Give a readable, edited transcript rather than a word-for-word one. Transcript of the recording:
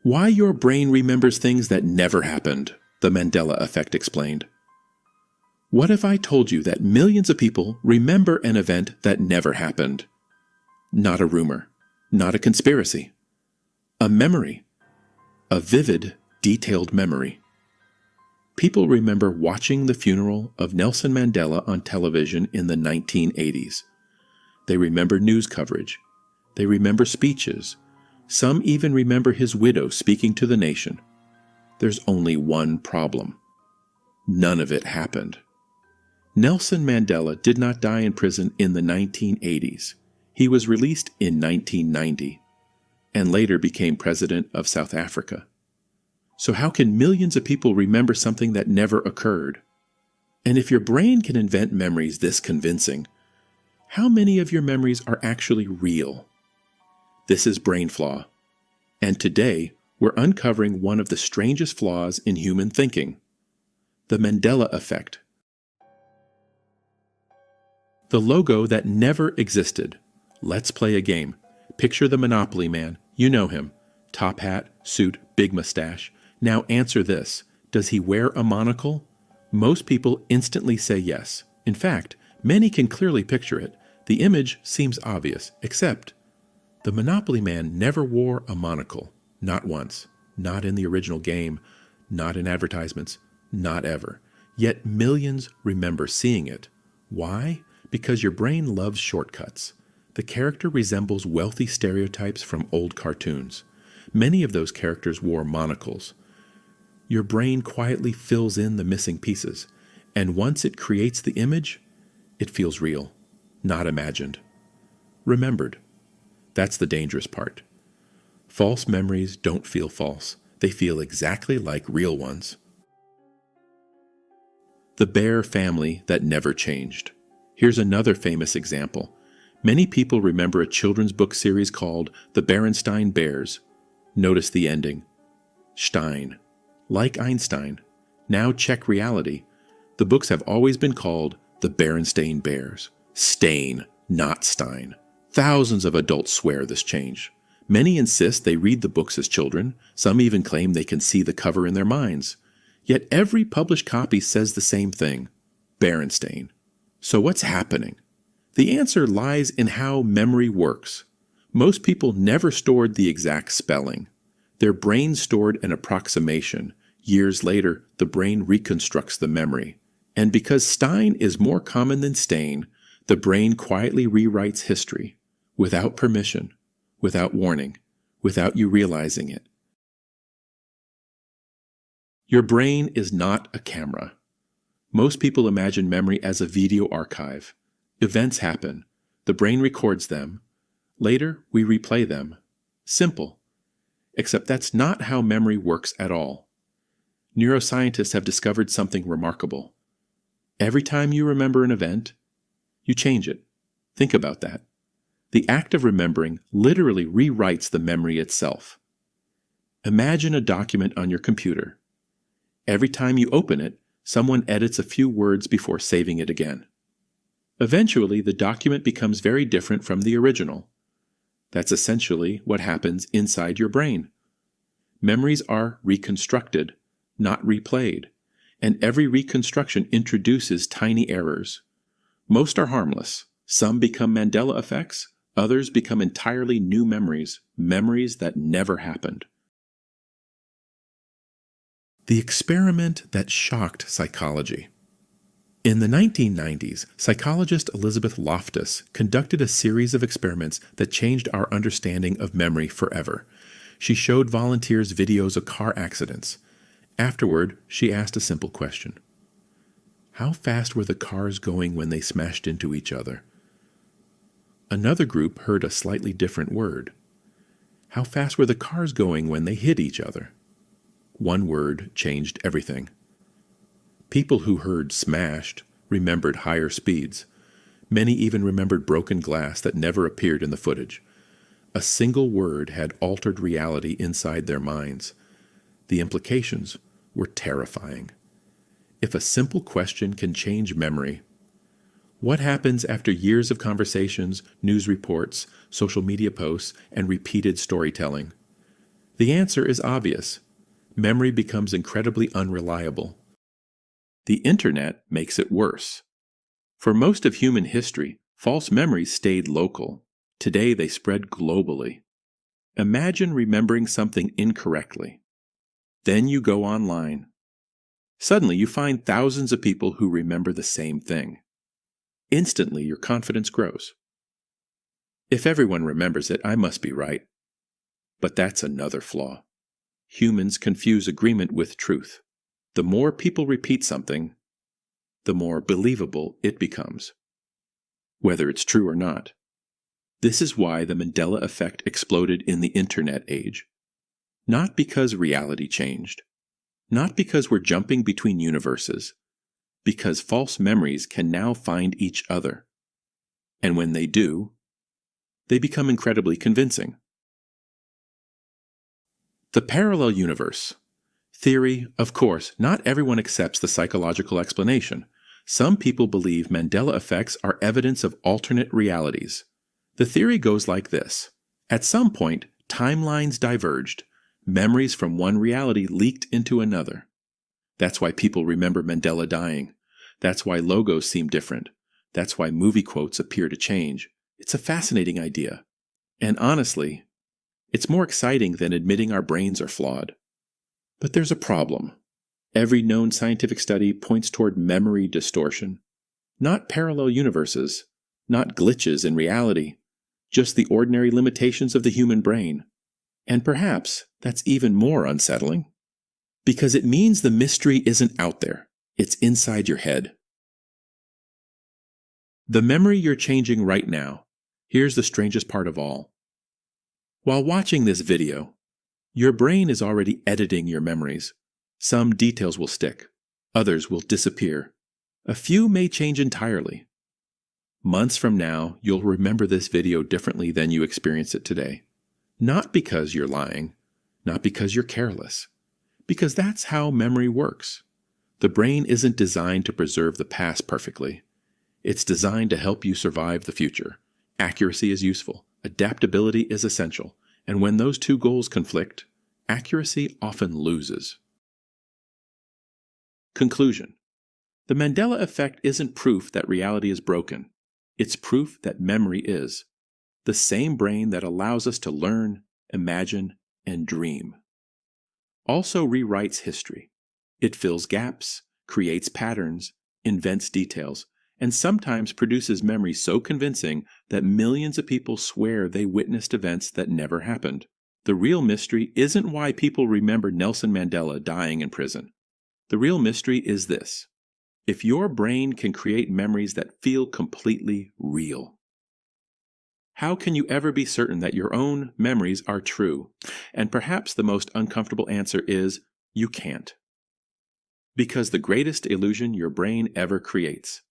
Why your brain remembers things that never happened, the Mandela Effect explained. What if I told you that millions of people remember an event that never happened? Not a rumor, not a conspiracy. A memory. A vivid, detailed memory. People remember watching the funeral of Nelson Mandela on television in the 1980s. They remember news coverage. They remember speeches. Some even remember his widow speaking to the nation. There's only one problem. None of it happened. Nelson Mandela did not die in prison in the 1980s. He was released in 1990, and later became president of South Africa. So how can millions of people remember something that never occurred? And if your brain can invent memories this convincing, how many of your memories are actually real? This is Brain Flaw, and today we're uncovering one of the strangest flaws in human thinking, the Mandela Effect. The logo that never existed. Let's play a game. Picture the Monopoly man. You know him. Top hat, suit, big mustache. Now answer this. Does he wear a monocle? Most people instantly say yes. In fact, many can clearly picture it. The image seems obvious, except the Monopoly man never wore a monocle. Not once. Not in the original game. Not in advertisements. Not ever. Yet millions remember seeing it. Why? Because your brain loves shortcuts. The character resembles wealthy stereotypes from old cartoons. Many of those characters wore monocles. Your brain quietly fills in the missing pieces, and once it creates the image, it feels real, not imagined. Remembered. That's the dangerous part. False memories don't feel false. They feel exactly like real ones. The bear family that never changed. Here's another famous example. Many people remember a children's book series called The Berenstain Bears. Notice the ending. Stein. Like Einstein. Now check reality. The books have always been called The Berenstain Bears. Stain, not Stein. Thousands of adults swear this change. Many insist they read the books as children. Some even claim they can see the cover in their minds. Yet every published copy says the same thing. Berenstain. So what's happening? The answer lies in how memory works. Most people never stored the exact spelling. Their brain stored an approximation. Years later, the brain reconstructs the memory. And because Stein is more common than Stain, the brain quietly rewrites history, without permission, without warning, without you realizing it. Your brain is not a camera. Most people imagine memory as a video archive. Events happen. The brain records them. Later, we replay them. Simple. Except that's not how memory works at all. Neuroscientists have discovered something remarkable. Every time you remember an event, you change it. Think about that. The act of remembering literally rewrites the memory itself. Imagine a document on your computer. Every time you open it, someone edits a few words before saving it again. Eventually, the document becomes very different from the original. That's essentially what happens inside your brain. Memories are reconstructed, not replayed, and every reconstruction introduces tiny errors. Most are harmless. Some become Mandela effects, others become entirely new memories, memories that never happened. The experiment that shocked psychology. In the 1990s, psychologist Elizabeth Loftus conducted a series of experiments that changed our understanding of memory forever. She showed volunteers videos of car accidents. Afterward, she asked a simple question. How fast were the cars going when they smashed into each other? Another group heard a slightly different word. How fast were the cars going when they hit each other? One word changed everything. People who heard smashed remembered higher speeds. Many even remembered broken glass that never appeared in the footage. A single word had altered reality inside their minds. The implications were terrifying. If a simple question can change memory, what happens after years of conversations, news reports, social media posts, and repeated storytelling? The answer is obvious. Memory becomes incredibly unreliable. The internet makes it worse. For most of human history, false memories stayed local. Today they spread globally. Imagine remembering something incorrectly. Then you go online. Suddenly you find thousands of people who remember the same thing. Instantly your confidence grows. If everyone remembers it, I must be right. But that's another flaw. Humans confuse agreement with truth. The more people repeat something, the more believable it becomes, whether it's true or not. This is why the Mandela Effect exploded in the Internet age. Not because reality changed. Not because we're jumping between universes. Because false memories can now find each other. And when they do, they become incredibly convincing. The parallel universe. Theory, of course, not everyone accepts the psychological explanation. Some people believe Mandela effects are evidence of alternate realities. The theory goes like this. At some point, timelines diverged. Memories from one reality leaked into another. That's why people remember Mandela dying. That's why logos seem different. That's why movie quotes appear to change. It's a fascinating idea. And honestly, it's more exciting than admitting our brains are flawed. But there's a problem. Every known scientific study points toward memory distortion. Not parallel universes, not glitches in reality, just the ordinary limitations of the human brain. And perhaps that's even more unsettling. Because it means the mystery isn't out there, it's inside your head. The memory you're changing right now, here's the strangest part of all. While watching this video, your brain is already editing your memories. Some details will stick, others will disappear. A few may change entirely. Months from now, you'll remember this video differently than you experienced it today. Not because you're lying, not because you're careless, because that's how memory works. The brain isn't designed to preserve the past perfectly. It's designed to help you survive the future. Accuracy is useful, adaptability is essential, and when those two goals conflict, accuracy often loses. Conclusion. The Mandela Effect isn't proof that reality is broken. It's proof that memory is. The same brain that allows us to learn, imagine, and dream. Also rewrites history. It fills gaps, creates patterns, invents details, and sometimes produces memories so convincing that millions of people swear they witnessed events that never happened. The real mystery isn't why people remember Nelson Mandela dying in prison. The real mystery is this. If your brain can create memories that feel completely real, how can you ever be certain that your own memories are true? And perhaps the most uncomfortable answer is, you can't. Because the greatest illusion your brain ever creates